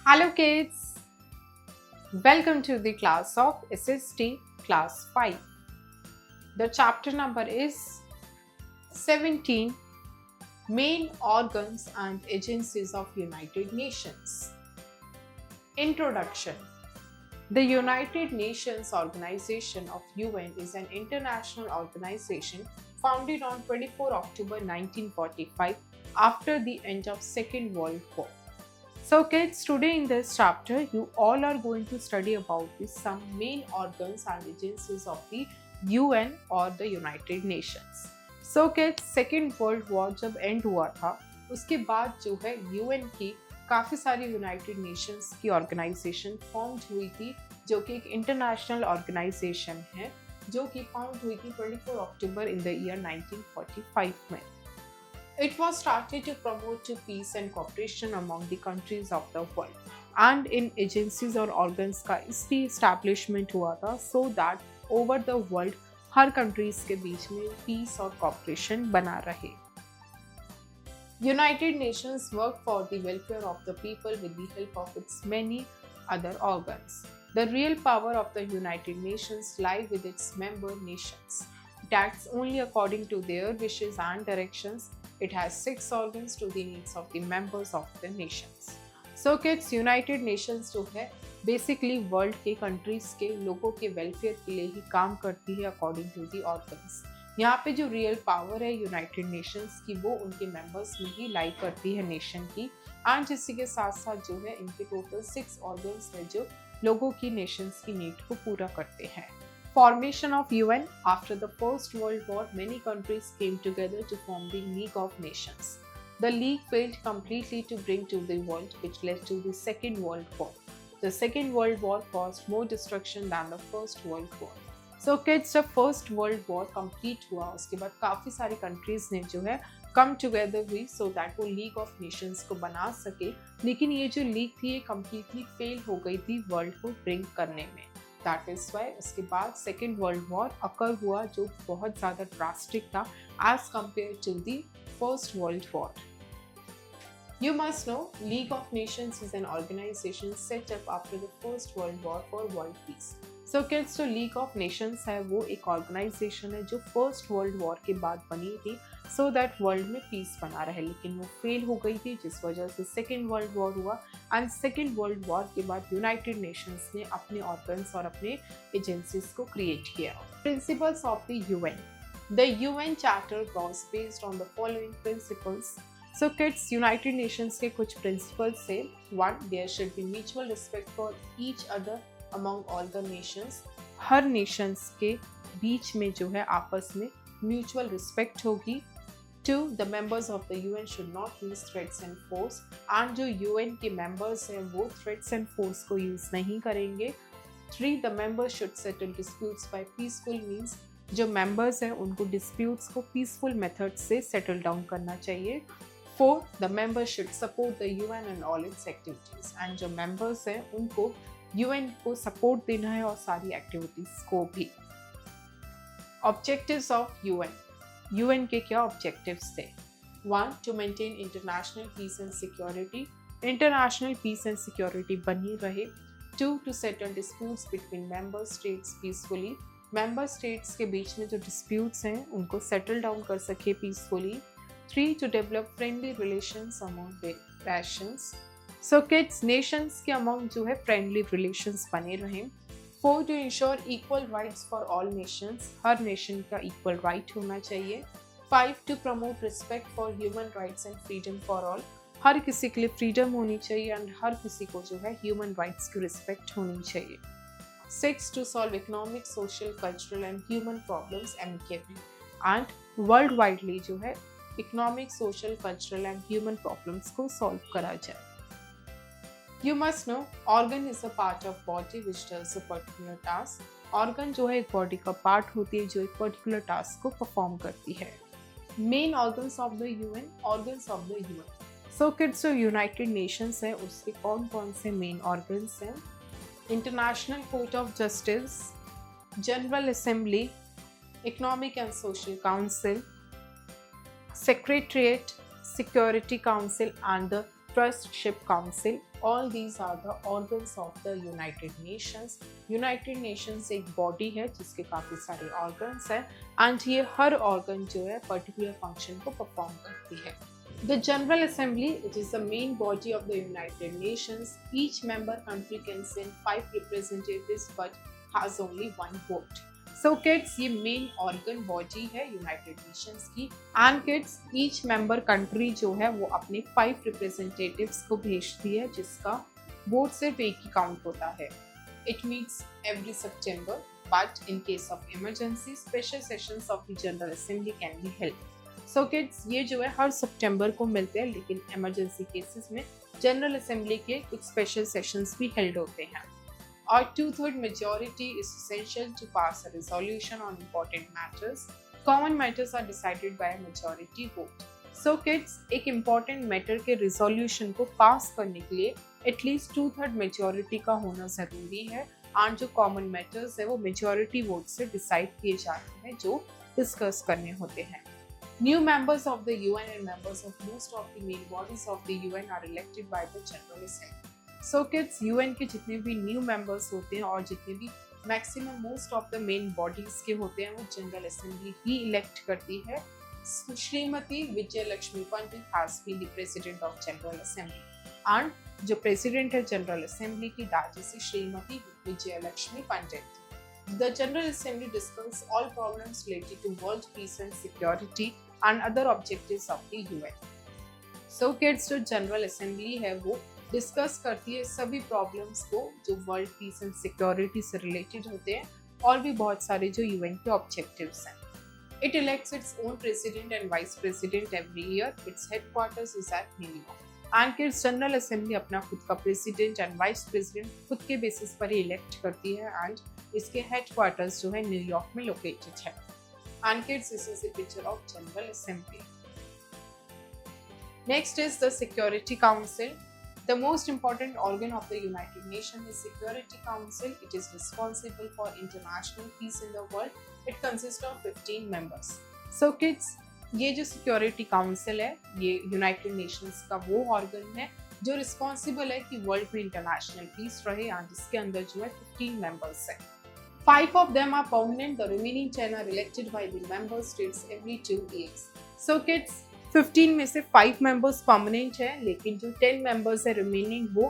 Hello kids, welcome to the class of SST class 5. The chapter number is 17, Main Organs and Agencies of United Nations. Introduction. The United Nations Organization of UN is an international organization founded on 24 October 1945 after the end of Second World War. So kids, today in this chapter, you all are going to study about some main organs and agencies of the UN or the United Nations. So kids, Second World War जब end हुआ था, उसके बाद जो है UN की काफ़ी सारी यूनाइटेड नेशंस की ऑर्गेनाइजेशन फॉर्म हुई थी, जो कि एक इंटरनेशनल ऑर्गेनाइजेशन है, जो कि फाउंड हुई थी 24 अक्टूबर इन द ईयर 1945 में. It was started to promote to peace and cooperation among the countries of the world. And in agencies और organs का इसलिए establishment हुआ था so that over the world her countries के बीच में peace और cooperation बना रहे. United Nations work for the welfare of the people with the help of its many other organs. The real power of the United Nations lie with its member nations. It acts only according to their wishes and directions. It has 6 organs to the needs of the members of the nations. So kids, United Nations जो है basically world के countries के लोगों के welfare के लिए ही काम करती है according to the organs. यहाँ पे जो real power है United Nations की वो उनके members में ही lie करती है nation की, and इसी के साथ साथ जो है इनके total 6 organs है जो लोगों की nations की need को पूरा करते हैं. Formation of UN. After the First World War, many countries came together to form the League of Nations. The League failed completely to bring to the world, which led to the Second World War. The Second World War caused more destruction than the First World War. So kids, जब First World War complete हुआ, उसके बाद काफ़ी सारी countries ने जो है come together हुई so that वो League of Nations को बना सके, लेकिन ये जो League थी ये completely fail हो गई थी world को bring करने में. That is why उसके बाद Second World War occur हुआ, जो बहुत ज़्यादा drastic था as compared to the First World War. You must know, League of Nations is an organization set up after the First World War for world peace. So kids, जो League of Nations है वो एक organization है जो First World War के बाद बनी थी so that world में peace बना रहे, लेकिन वो fail हो गई थी जिस वजह से Second World War हुआ. And Second World War के बाद United Nations ने अपने organs और अपने agencies को create किया. Principles of the UN. The UN Charter was based on the following principles. So kids, United Nations के कुछ principles से 1. There should be mutual respect for each other among all the nations. Her nations के बीच में जो है आपस में mutual respect होगी. 2. The members of the UN should not use threats and force. And जो UN के members हैं वो threats and force को use नहीं करेंगे. 3. The members should settle disputes by peaceful means. जो members हैं उनको disputes को peaceful method से settle down करना चाहिए. 4. The members should support the UN and all its activities. And जो members हैं उनको UN को support देना है और सारी activities को भी. Objectives of UN. UN के क्या objectives थे? 1. To maintain international peace and security. International peace and security बनी रहे. 2. To settle disputes between member states peacefully. Member states के बीच में जो disputes हैं उनको settle down कर सके peacefully. 3. To develop friendly relations among the nations. So kids, nations के among जो है friendly relations बने रहें. 4. To ensure equal rights for all nations. Her nation का equal right होना चाहिए. 5. To promote respect for human rights and freedom for all. हर किसी के लिए freedom होनी चाहिए and हर किसी को जो है human rights की respect होनी चाहिए. 6. To solve economic, social, cultural and human problems amicably. And worldwidely जो है economic, social, cultural and human problems को solve करा जाए. You must know, organ is a part of body which does a particular task. Organ जो है एक body का part होती है जो एक particular task को perform करती है. Main organs of the UN, organs of the UN. So kids, जो United Nations है उसके कौन कौन से main organs हैं? International Court of Justice, General Assembly, Economic and Social Council, Secretariat, Security Council and the Trustship Council. All these are the organs of the United Nations. United Nations एक body है जिसके काफ़ी सारे organs हैं and ये हर organ जो है particular function को perform करती है. The General Assembly, it is the main body of the United Nations. Each member country can send 5 representatives but has only one vote. So kids, ये main organ body है United Nations की and kids each member country जो है वो अपने 5 representatives को भेजती है जिसका वोट सिर्फ एक ही काउंट होता है. It meets every September but in case of emergency special sessions of the General assembly can be held. So kids, ये जो है हर सितंबर को मिलते हैं लेकिन इमरजेंसी केसेस में जनरल असेंबली के कुछ स्पेशल सेशंस भी हेल्ड होते हैं. Our 2/3 majority is essential to pass a resolution on important matters. Common matters are decided by a majority vote. So kids, एक important matter के resolution को pass करने के लिए at least 2/3 majority का होना ज़रूरी है और जो common matters है वो majority vote से decide किए जाते हैं जो discuss करने होते हैं. New members of the UN and members of most of the main bodies of the UN are elected by the General Assembly. So kids, UN के जितने भी न्यू मेंबर्स होते हैं और जितने भी maximum most of the main bodies के होते हैं वो जनरल असेंबली ही इलेक्ट करती है. Shrimati Vijay Lakshmi Pandit has been the president of General Assembly and जो प्रेसिडेंट है जनरल असेंबली की that is Shrimati Vijay Lakshmi Pandit. The General Assembly discuss all problems related to world peace and security and other objectives of the UN. So kids, जो General Assembly है वो discuss करती है सभी problems को जो वर्ल्ड पीस एंड सिक्योरिटी से रिलेटेड होते हैं और भी बहुत सारे जो यूएन के ऑब्जेक्टिव्स हैं. It elects its own president and vice president every year. It's headquarters is eight New York and kids, general assembly अपना खुद का प्रेसिडेंट एंड वाइस प्रेसिडेंट खुद के बेसिस पर ही इलेक्ट करती है एंड इसके हेडक्वार्टर्स जो है न्यूयॉर्क में लोकेटेड है. And kids, this is the picture of General assembly. Next is the security council. The most important organ of the United Nations is Security Council. It is responsible for international peace in the world. It consists of 15 members. So kids, ये जो Security Council है ये United Nations का वो organ है जो responsible है कि world में international peace रहे और जिसके अंदर जो है 15 members हैं. 5 of them are permanent. The remaining 10 are elected by the member states every 2 years. So kids, 15 में से 5 मेंबर्स परमानेंट हैं लेकिन जो 10 मेंबर्स है रिमेनिंग वो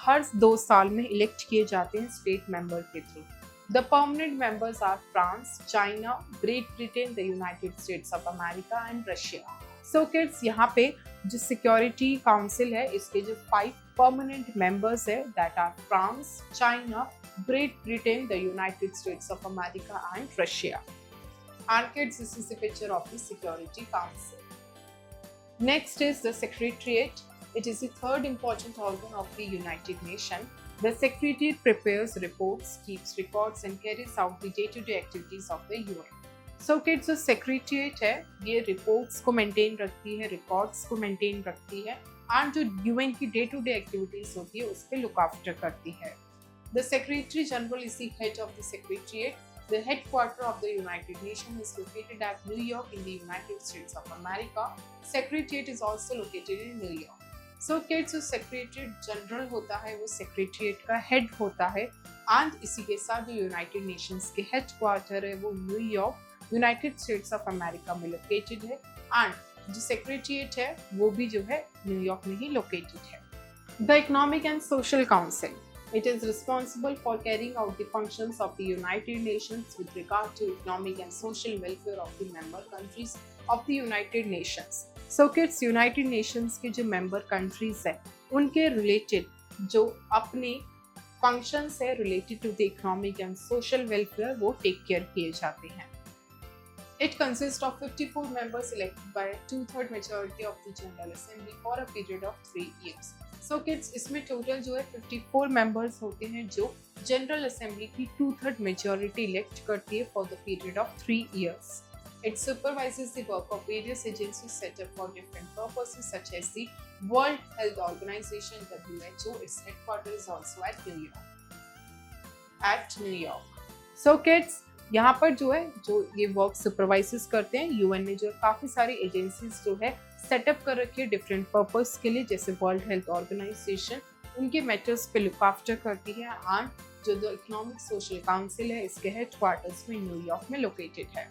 हर 2 साल में इलेक्ट किए जाते हैं स्टेट मेंबर के through. The permanent members are France, China, Great Britain, the United States of America and Russia. So kids, यहाँ पे जो सिक्योरिटी काउंसिल है इसके जो 5 परमानेंट मेंबर्स है that are France, China, Great Britain, the United States of America and Russia. And kids, this is the picture of the security council. Next is the Secretariat. It is the third important organ of the United Nations. The Secretariat prepares reports, keeps records and carries out the day-to-day activities of the UN. So kids, जो Secretariat है ये reports को maintain रखती है, records को maintain रखती है and जो UN की day-to-day activities होती है उस पे look after करती है. The Secretary General is the head of the Secretariat. The headquarters of the United Nations is located at New York in the United States of America. Secretariat is also located in New York. So kids, जो Secretariat General होता है वो Secretariat का head होता है and इसी के साथ जो United Nations के headquarter है वो New York, United States of America में located है and जो Secretariat है वो भी जो है New York में ही located है. The Economic and Social Council. It is responsible for carrying out the functions of the United Nations with regard to economic and social welfare of the member countries of the United Nations. So kids, United Nations के जो member countries हैं उनके related जो अपने functions है related to the economic and social welfare वो take care किए जाते हैं. It consists of 54 members elected by a 2/3 majority of the General Assembly for a period of 3 years. So kids, इसमें total जो है 54 members होते हैं जो General Assembly की 2/3 majority elect करती है for the period of 3 years. It supervises the work of various agencies set up for different purposes such as the World Health Organization (WHO). Its headquarters is also at New York. So kids, यहाँ पर जो है जो ये work supervise करते हैं UN ने जो काफ़ी सारी एजेंसीज जो है सेटअप कर रखी है डिफरेंट पर्पस के लिए, जैसे वर्ल्ड हेल्थ ऑर्गेनाइजेशन उनके मैटर्स पे लुक आफ्टर करती है। एंड जो द इकोनॉमिक सोशल काउंसिल है इसके हेडक्वार्टर्स में न्यूयॉर्क में लोकेटेड है।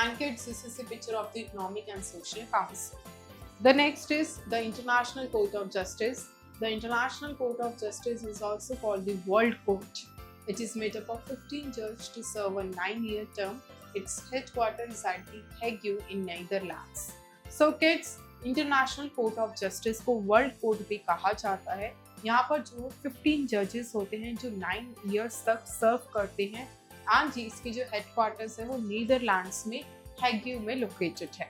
And kids, this is a picture of the Economic and Social Council. The next is the International Court of Justice. The International Court of Justice is also called the World Court. It is made up of 15 judges to serve a 9-year term. Its headquarters is at the Hague in Netherlands. So kids, International Court of Justice को World Court भी कहा जाता है। यहाँ पर जो 15 जजेस होते हैं जो 9 years तक सर्व करते हैं। एंड जी इसकी जो हेडक्वार्टर्स है वो नीदरलैंड्स में हैग्यू में लोकेटेड है।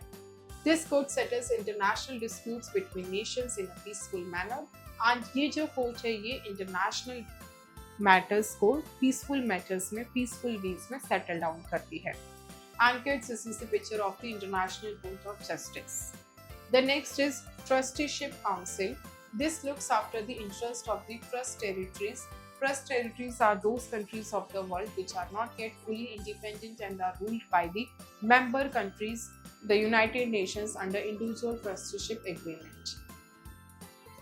This court settles international disputes between Nations in a peaceful manner. And ये जो कोर्ट है ये इंटरनेशनल मैटर्स को पीसफुल मैटर्स में पीसफुल वेज में सेटल डाउन करती है। And kids, this is the picture of the international court of justice. The next is trusteeship council. This looks after the interest of the trust territories. Trust territories are those countries of the world which are not yet fully independent and are ruled by the member countries, the United Nations, under individual trusteeship agreement.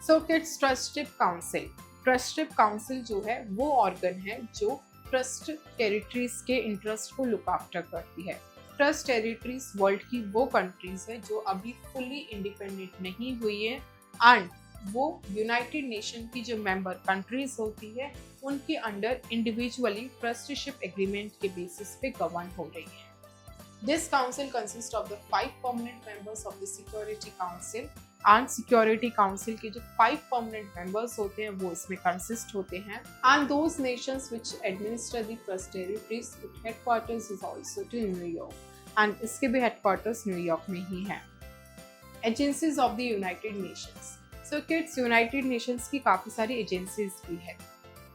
So kids, Trustship Council. Trustship Council जो है वो organ है जो trust territories के interest को look after करती है। Trust territories world की वो कंट्रीज है जो अभी फुली इंडिपेंडेंट नहीं हुई है एंड वो यूनाइटेड नेशन की जो मेंबर कंट्रीज होती है उनके अंडर इंडिविजुअली ट्रस्टीशिप एग्रीमेंट के बेसिस पे गवर्न हो रही है। This council consist of the 5 permanent members of the security council. And security council के जो 5 परमानेंट मेंबर्स होते हैं वो इसमें कंसिस्ट होते हैं। And those nations which administer the trust territories, it headquarters is also to New York. एंड इसके भी हेडक्वार्टर्स न्यूयॉर्क में ही है। Agencies of the United Nations. So kids, United Nations की काफी सारी एजेंसीज भी है।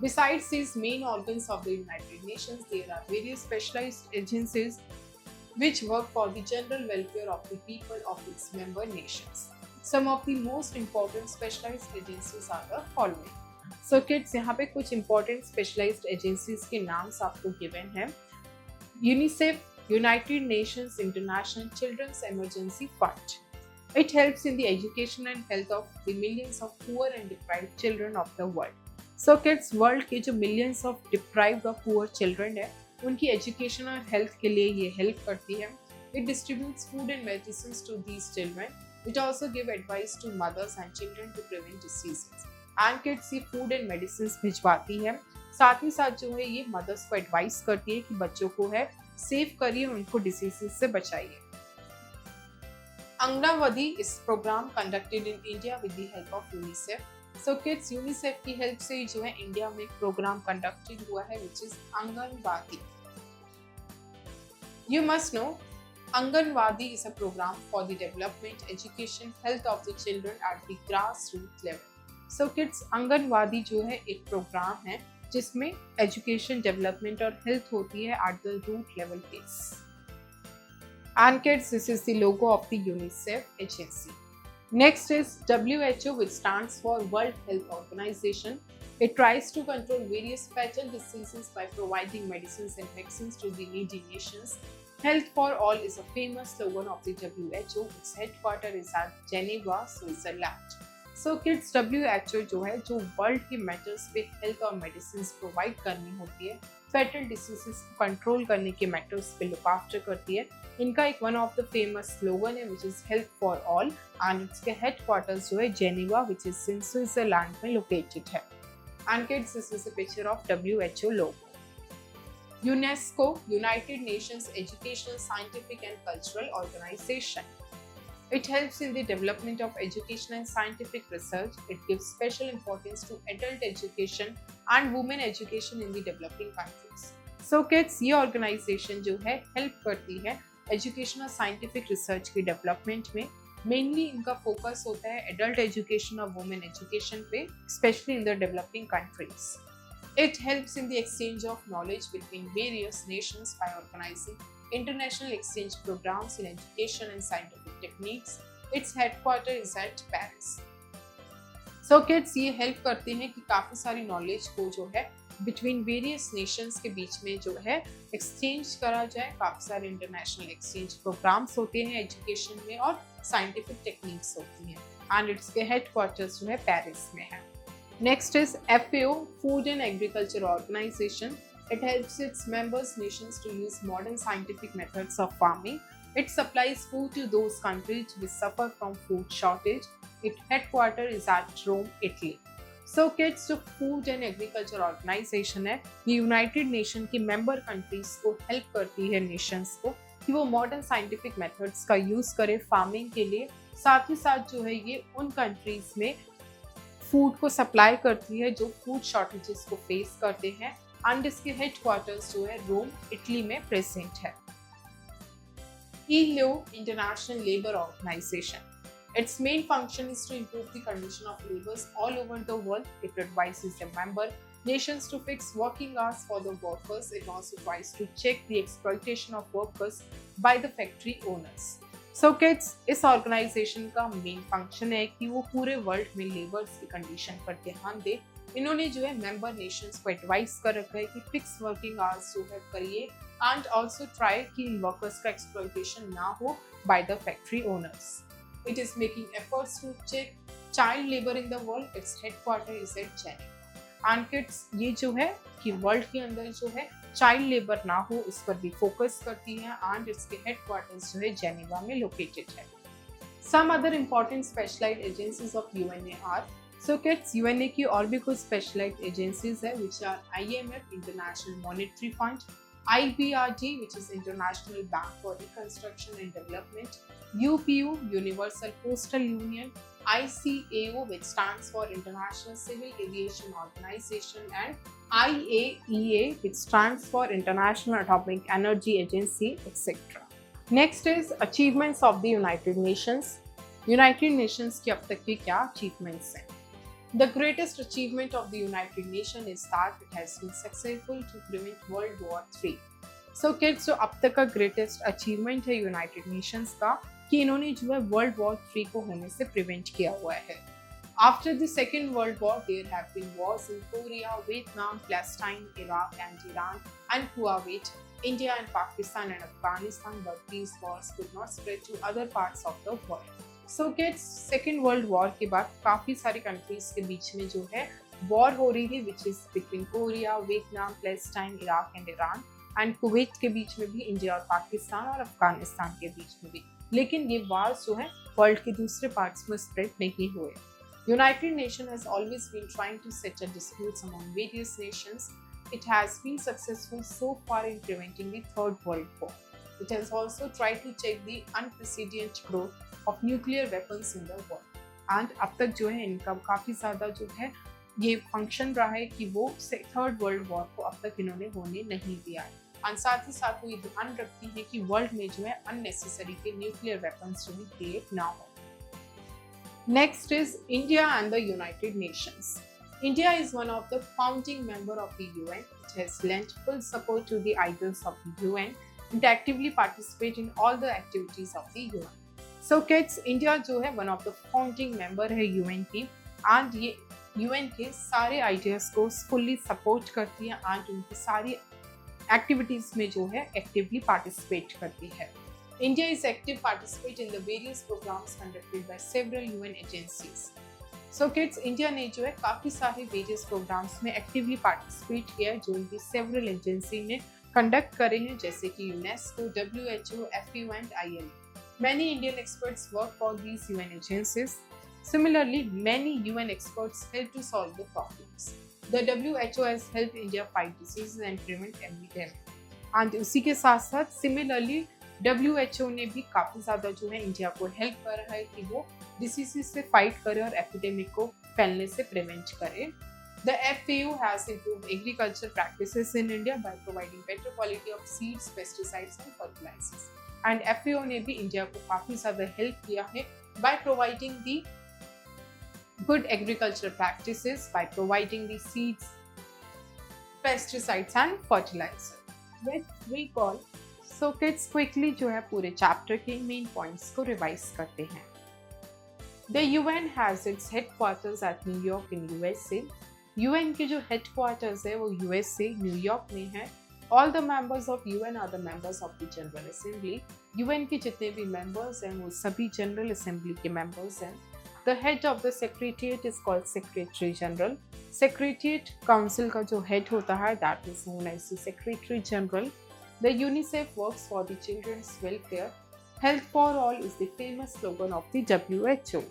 Besides these main organs of the United Nations, there are various specialized agencies which work for the general welfare of the people of its member nations. Some of the most important specialized agencies are the following. So kids, यहाँ पे कुछ important specialized agencies के नाम्स आपको given हैं। UNICEF, United Nations International Children's Emergency Fund. It helps in the education and health of the millions of poor and deprived children of the world. So kids, world के जो millions of deprived or poor children है उनकी education और health के लिए ये help करती है। It distributes food and medicines to these children. It also give advice to mothers and children to prevent diseases. And kids ये food and medicines भिजवाती है। साथ ही साथ जो है ये mothers को advice करती है कि बच्चों को है safe करिए, उनको diseases से बचाइए। Anganwadi is program conducted in India with the help of UNICEF. So kids, UNICEF की हेल्प से जो है इंडिया में एक प्रोग्राम कंडक्टेड हुआ है which is anganwadi. You must know, Anganwadi is a program for the development, education, health of the children at the grassroots level. So kids, anganwadi जो है एक प्रोग्राम है जिसमें एजुकेशन, डेवलपमेंट और हेल्थ होती है at the root level base. And kids, this is the logo of the UNICEF agency. Next is WHO, which stands for World Health Organization. It tries to control various fatal diseases by providing medicines and vaccines to the needy nations. Health for all is a famous slogan of the WHO. Its headquarters is at Geneva, Switzerland. So kids, WHO जो है जो world के matters पे health और medicine provide करनी होती है, फेटल diseases को कंट्रोल करने के मैटर्स पे लुक आफ्टर करती है। इनका एक one of the famous slogan है which is health for all and इसके हेडक्वार्टर्स जो है Geneva which is in Switzerland में लोकेटेड है। And kids, this is a picture of WHO logo. UNESCO, United Nations educational, scientific and cultural organisation. It helps in the development of education and scientific research. It gives special importance to adult education and women education in the developing countries. So kids, ये organization जो है help करती है education और scientific research की development में। Mainly इनका focus होता है adult education और women education पे, especially in the developing countries. It helps in the exchange of knowledge between various nations by organizing international exchange programs in education and scientific techniques. Its headquarters is at Paris. So kids, ये help करते हैं कि काफ़ी सारी knowledge को जो है between various nations के बीच में जो है exchange करा जाए। काफ़ी सारे international exchange programs होते हैं education में और साइंटिफिक टेक्निक्स होती हैं एंड इसके हेडक्वार्टर्स जो है पेरिस में है। Next is FAO, food and agriculture organisation. It helps its members nations to use modern scientific methods of farming. It supplies food to those countries which suffer from food shortage. Its headquarters is at Rome, Italy. So kids, जो food and agriculture organisation है, ये United nation की member countries को help करती है Nations को कि वो मॉडर्न साइंटिफिक मेथड्स का यूज करे फार्मिंग के लिए। साथ ही साथ जो है ये उन कंट्रीज में फूड को सप्लाई करती है जो फूड शॉर्टेजेस को फेस करते हैं एंड इसके हेडक्वार्टर्स जो है रोम, इटली में प्रेजेंट है। ILO, International Labour Organization. Its main function is to improve the condition of laborers all over the world. It advises the member nations to fix working hours for the workers. It also tries to check the exploitation of workers by the factory owners. So kids, इस organisation का main function है कि वो पूरे world में labours की condition पर ध्यान दे। इन्होंने जो है मेंबर नेशंस को एडवाइस कर रखा है कि फिक्स वर्किंग आवर्स जो है करिए एंड ऑल्सो ट्राई कि वर्कर्स का एक्सप्लॉइटेशन ना हो by the factory owners. It is making efforts to check child labour in the world. Its headquarter is at Geneva. And kids, ये जो है कि वर्ल्ड के अंदर जो है चाइल्ड लेबर ना हो इस पर भी फोकस करती है एंड इसके हेडक्वार्टर्स जो है जेनेवा में लोकेटेड है। Some other important specialised agencies of UNA are. So kids, UNA की और भी कुछ स्पेशलाइज्ड एजेंसीज है which are IMF, international monetary fund, IBRD, which is International Bank for Reconstruction and Development, UPU, Universal Postal Union, ICAO, which stands for International Civil Aviation Organization, and IAEA, which stands for International Atomic Energy Agency, etc. Next is achievements of the United Nations. United Nations की अब तक के क्या achievements हैं? The greatest achievement of the United Nations is that it has been successful to prevent World War III. So kids, जो अब तक का greatest achievement है यूनाइटेड नेशंस का कि इन्होंने जो है वर्ल्ड वॉर 3 को होने से प्रिवेंट किया हुआ है। After the Second World War, there have been wars in Korea, Vietnam, Palestine, Iraq and Iran, and Kuwait, India and Pakistan and Afghanistan, but these wars could not spread to other parts of the world. So kids, second world war के बाद काफ़ी सारी countries के बीच में जो है war हो रही है which is between Korea, Vietnam, Palestine, Iraq and Iran and Kuwait के बीच में भी, इंडिया और पाकिस्तान और अफगानिस्तान के बीच में भी। लेकिन ये वार्स जो है वर्ल्ड के दूसरे पार्ट्स में स्प्रेड नहीं हुए। United Nation has always been trying to settle disputes among various nations. It has been successful so far in preventing the Third World War. It has also tried to check the unprecedented growth of nuclear weapons in the world. And अब तक जो है इनका काफ़ी ज़्यादा जो है ये फंक्शन रहा है कि वो थर्ड वर्ल्ड वॉर को अब तक इन्होंने होने नहीं दिया है। और साथ ही साथ वो ये ध्यान रखती है कि वर्ल्ड में जो है अननेसेसरी के न्यूक्लियर वेपन्स जो है क्रिएट ना हो। Next is India and the United Nations. India is one of the founding members of the UN. It has lent full support to the ideals of the UN and actively participate in all the activities of the UN. So kids, India जो है one of the founding member है UN की and ये UN के सारे ideas को fully support करती है and उनकी सारी activities में जो है actively participate करती है. India is active participant in the various programs conducted by several UN agencies. So kids, India ने जो है काफ़ी सारे वेरियस प्रोग्राम्स में एक्टिवली पार्टिसिपेट किया है जो इनकी सेवरल एजेंसी ने कंडक्ट करे हैं, जैसे कि UNESCO, WHO, FAO and ILO. Many Indian experts work for these UN agencies. Similarly, many UN experts help to solve the problems. The WHO has helped India fight diseases and prevent epidemics. And उसी के साथ साथ similarly WHO ने भी काफ़ी ज़्यादा जो है इंडिया को हेल्प कर रहा है कि वो डिसीजेज से फाइट करे और एपिडेमिक को फैलने से प्रिवेंट करे. The FAO has improved agriculture practices in India by providing better quality of seeds, pesticides and fertilizers. And FAO ने भी इंडिया को काफ़ी ज़्यादा हेल्प किया है by providing the good agriculture practices, by providing the seeds, pesticides and fertilizer. Let's recall. So kids, quickly जो है पूरे चैप्टर के मेन पॉइंट्स को रिवाइज करते हैं. The UN has its headquarters at New York in USA. UN के जो headquarters है वो USA न्यूयॉर्क में है. All the members of UN are the members of the General Assembly. UN के जितने भी members हैं वो सभी General Assembly के members हैं. The head of the Secretariat is called Secretary General. Secretariat Council का जो head होता है that is known as the Secretary General. The UNICEF works for the children's welfare. Health for all is the famous slogan of the WHO.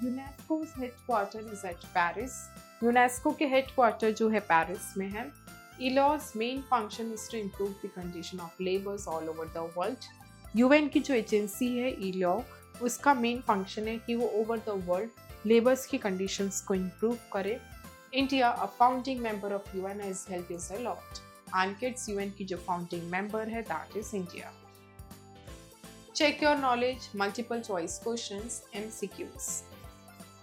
UNESCO's headquarter is at Paris. UNESCO के headquarter जो है Paris में है. ILO's main function is to improve the condition of laborers all over the world. UN की जो agency है ILO, उसका main function है कि वो ओवर द वर्ल्ड लेबर्स की कंडीशंस को इम्प्रूव करे. India, a founding member of UN, has helped us a lot. And kids, UN की जो फाउंडिंग मेंबर है that is India. Check your knowledge, multiple choice questions, MCQs.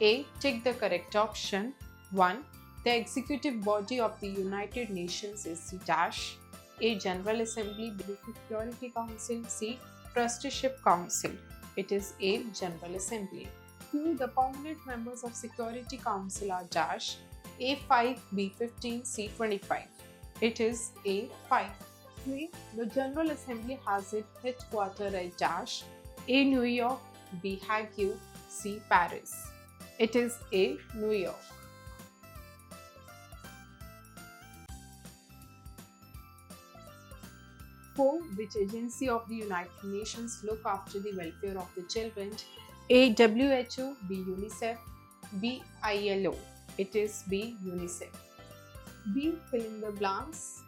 A. Check the correct option. 1. The executive body of the United Nations is the dash. A. General Assembly. B. Security Council. C. Trusteeship Council. It is A. General Assembly. 2. The permanent members of Security Council are dash. A. 5, B. 15, C. 25. It is A. 5. 3. The General Assembly has its headquarters at dash. A. New York. B. Hague. C. Paris. It is A. New York. 4. Which agency of the United Nations look after the welfare of the children? A. WHO. B. UNICEF. B. ILO. It is B. UNICEF. B. Fill in the blanks.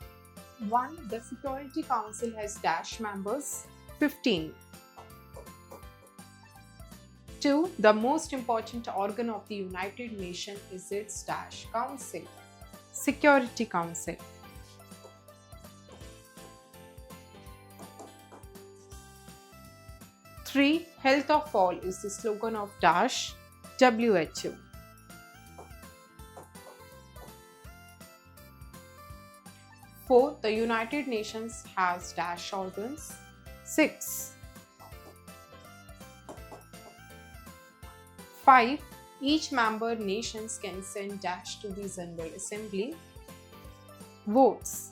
1. The Security Council has dash members 15. 2. The most important organ of the United Nations is its dash council. Security Council. 3. Health of all is the slogan of dash WHO. 4. The United Nations has dash organs 6. 5. Each member nations can send dash to the General Assembly. Votes.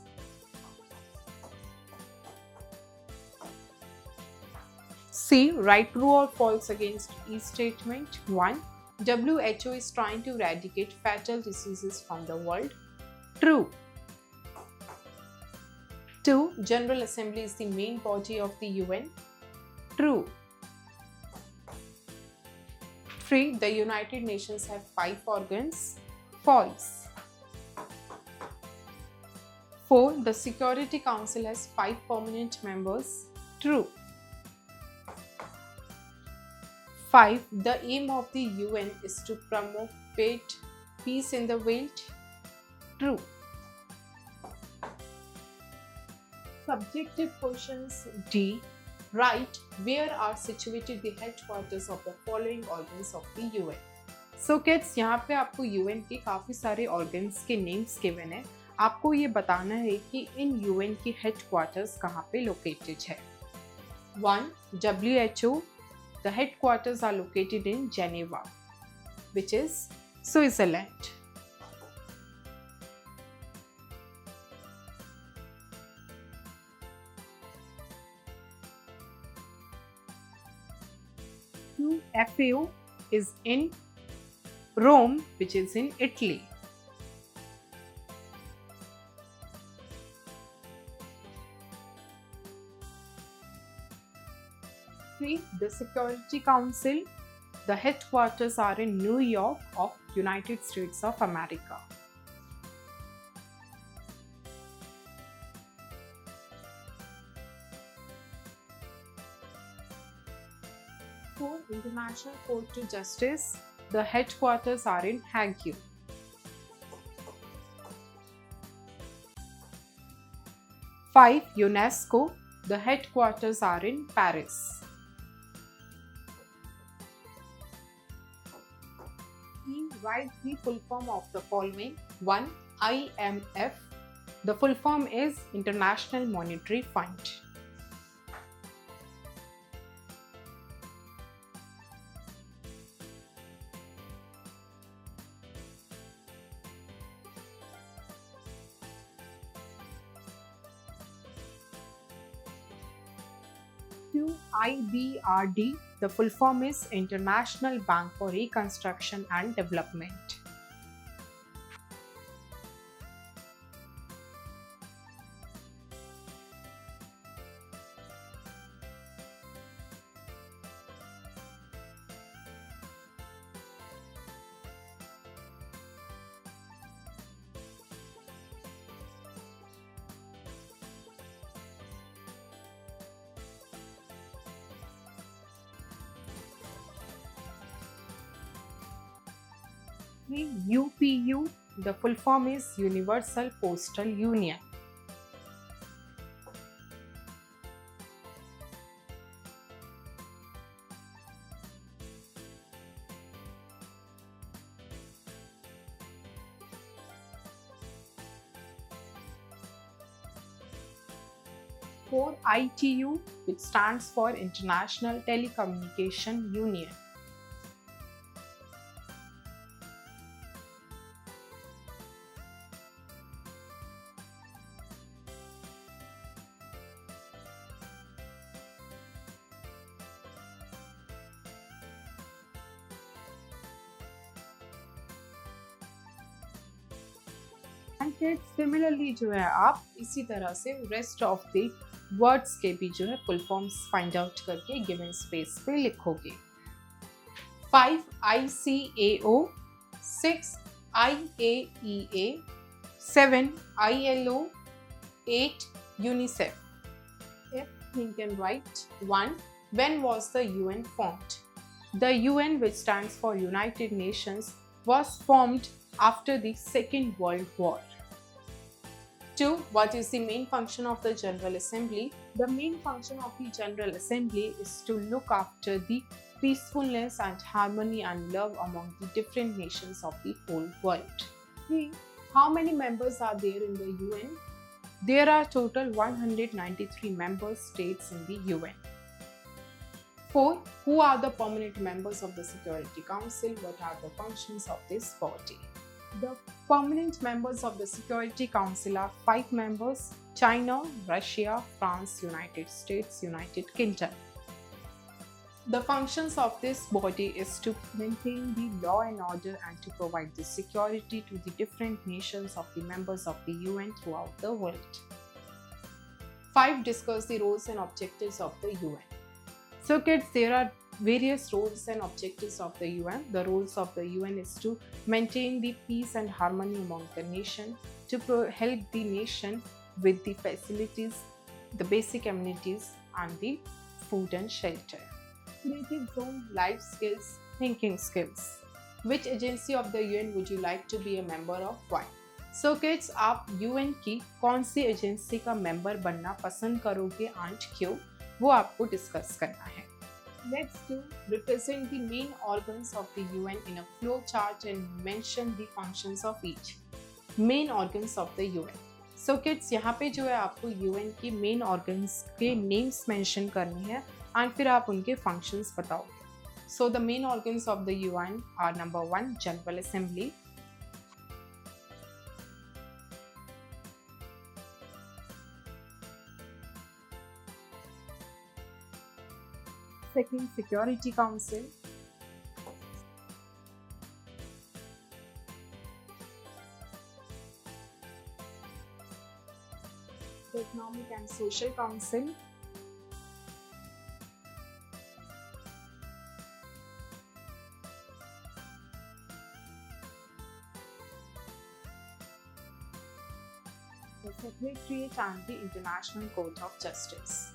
C. Right, true or false against each statement. 1. WHO is trying to eradicate fatal diseases from the world. True. 2. General Assembly is the main body of the UN. True. 3. The United Nations have 5 organs. False. 4. The Security Council has 5 permanent members. True. 5. The aim of the UN is to promote peace in the world. True. Subjective questions. D. Write where are situated the headquarters of the following organs of the UN. So kids, यहाँ पे आपको UN के काफ़ी सारे organs के names given है. आपको ये बताना है कि इन UN की headquarters कहाँ पे located है. 1. WHO. The headquarters are located in Geneva, which is Switzerland. 2. FAO is in Rome, which is in Italy. 3. The Security Council. The headquarters are in New York of United States of America. 4. International Court of Justice. The headquarters are in Hague. 5. UNESCO. The headquarters are in Paris. Write the full form of the following. 1. IMF. The full form is International Monetary Fund. IBRD, the full form is International Bank for Reconstruction and Development. UPU, the full form is Universal Postal Union. For ITU, which stands for International Telecommunication Union. Similarly जो है आप इसी तरह से rest of the words के भी जो है फुल फॉर्म्स फाइंड आउट करके गिवन स्पेस पे लिखोगे। 5 ICAO, 6 IAEA, 7 ILO, 8 UNICEF. If you can write 1. When was the UN formed? The UN, which stands for United Nations, was formed after the Second World War. 2. What is the main function of the General Assembly? The main function of the General Assembly is to look after the peacefulness and harmony and love among the different nations of the whole world. 3. How many members are there in the UN? There are total 193 member states in the UN. 4. Who are the permanent members of the Security Council? What are the functions of this body? The permanent members of the Security Council are 5 members: China, Russia, France, United States, United Kingdom. The functions of this body is to maintain the law and order and to provide the security to the different nations of the members of the UN throughout the world. 5. Discuss the roles and objectives of the UN. So kids, there are various roles and objectives of the UN. The roles of the UN is to maintain the peace and harmony among the nation, to help the nation with the facilities, the basic amenities and the food and shelter. Creative zone, life skills, thinking skills. Which agency of the UN would you like to be a member of? Why? So kids, आप UN की कौन सी agency का member बनना पसंद करोगे and क्यों, वो आपको डिस्कस करना है. Let's do represent the main organs of the UN in a flow chart and mention the functions of each. Main organs of the UN. So kids, यहाँ पे जो है आपको UN की main organs के names mention करने हैं and फिर आप उनके functions बताओगे. So the main organs of the UN are number 1, General Assembly. Second, Security Council. The Economic and Social Council. The Secretariat and the International Court of Justice.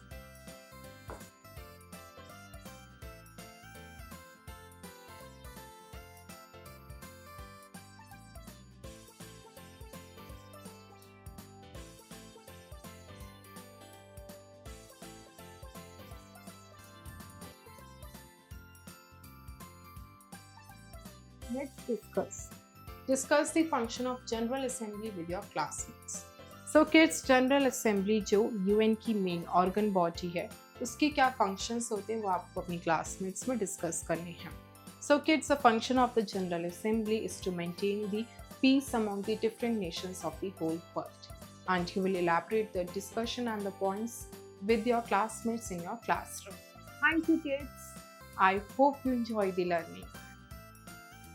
Let's discuss the function of General Assembly with your classmates. So kids, General Assembly जो UN की main organ body है, उसके क्या functions होते हैं वो आपको अपनी classmates में discuss करने हैं. So kids, the function of the General Assembly is to maintain the peace among the different nations of the whole world. And you will elaborate the discussion and the points with your classmates in your classroom. Thank you, kids. I hope you enjoy the learning.